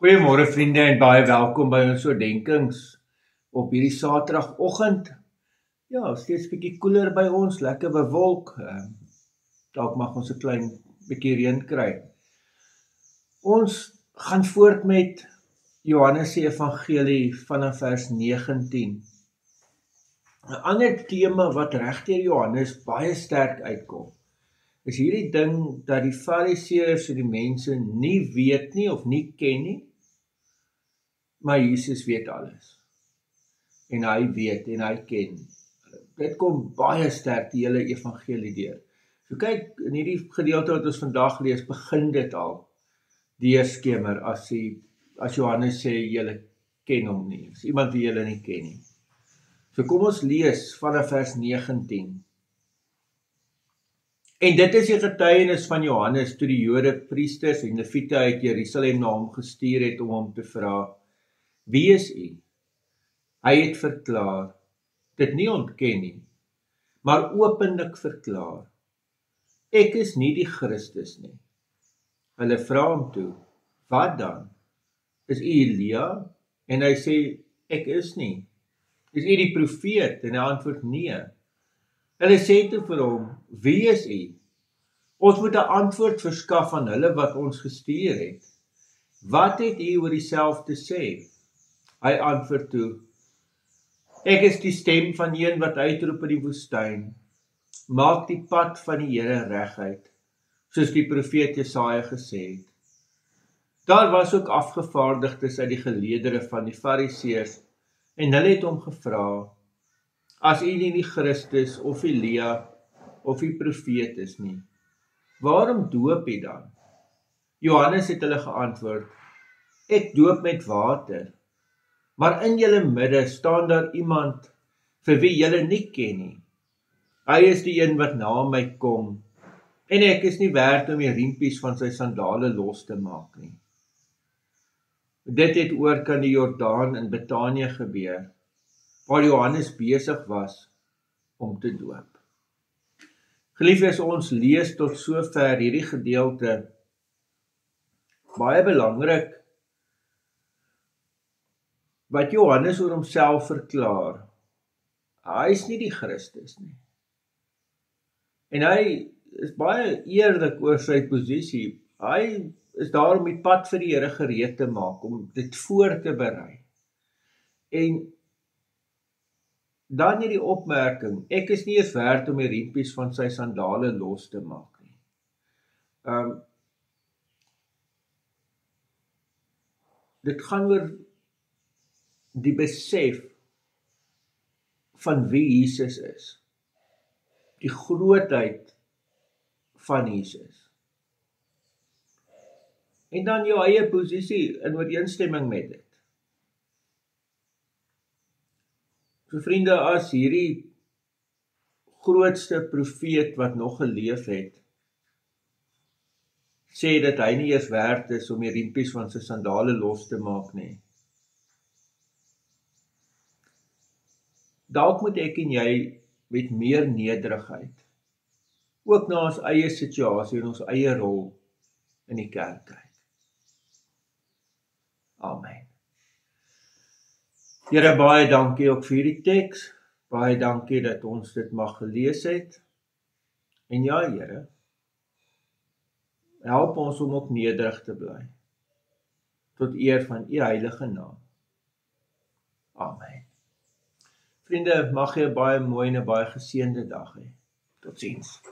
Goeiemôre vriende en baie welkom by ons oordenkings op hierdie Saterdagoggend. Ja, steeds bietjie koeler by ons, lekker bewolk. Dalk mag ons 'n klein bietjie reën kry. Ons gaan voort met Johannes se Evangelie vanaf vers 19. 'n Ander tema wat regdeur Johannes baie sterk uitkom, is hierdie ding dat die Fariseërs en die mense nie weet nie of nie ken nie, maar Jesus weet alles. En hy weet en hy ken. Dit kom baie sterk die hele evangelie deur. So kyk, in hierdie gedeelte wat ons vandag lees, begin dit al deurskemer as Johannes sê, julle ken hom nie. Is iemand wie julle nie ken nie. So kom ons lees vanaf vers 19. En dit is die getuienis van Johannes toe die Jode priesters en leviete uit Jerusalem na hom gestuur het om hom te vra, wie is u? Hy het verklaar, dit nie ontken nie, maar openlik verklaar, ek is nie die Christus nie. Hulle vra hom toe, wat dan? Is u Elia? En hy sê, ek is nie. Is u die profeet? En hy antwoord, nee. Hulle sê toe vir hom, wie is u? Ons moet 'n antwoord verskaf aan hulle wat ons gestuur het. Wat het u oor uself te sê? Hy antwoord toe, ek is die stem van een wat uitroep in die woestyn, maak die pad van die Here reguit, soos die profeet Jesaja gesê het. Daar was ook afgevaardigdes uit die geleedere van die Fariseërs, en hulle het hom gevra, as u nie die Christus of Elia of die profeet is nie, waarom doop u dan? Johannes het hulle geantwoord, ek doop met water, maar in julle midde staan daar iemand vir wie julle nie ken nie. Hy is die een wat na my kom, en ek is nie werd om die riempies van sy sandale los te maak nie. Dit het oor kan die Jordaan in Betanië gebeur, waar Johannes besig was om te doop. Geliefdes, ons lees tot sover hierdie gedeelte, baie belangrik, wat Johannes oor homself verklaar, hy is nie die Christus nie. En hy is baie eerlik oor sy posisie. Hy is daar om die pad vir die Here gereed te maak, om dit voor te berei. En dan hierdie opmerking, ek is nie eens werd om die riempies van sy sandale los te maak nie. Dit gaan oor die besef van wie Jesus is, die grootheid van Jesus, en dan jou eie posisie in ooreenstemming met dit. So vriende, as hierdie grootste profeet wat nog geleef het, sê dat hy nie eers werd is om die riempies van sy sandale los te maak nie, dalk moet ek en jy met meer nederigheid, ook na ons eie situasie en ons eie rol in die kerk kyk. Amen. Here, baie dankie ook vir die teks, baie dankie dat ons dit mag gelees het, en ja Here, help ons om ook nederig te bly, tot eer van u heilige naam. Amen. Vriende, mag jy 'n baie mooi en 'n baie geseënde dag hê. Totsiens.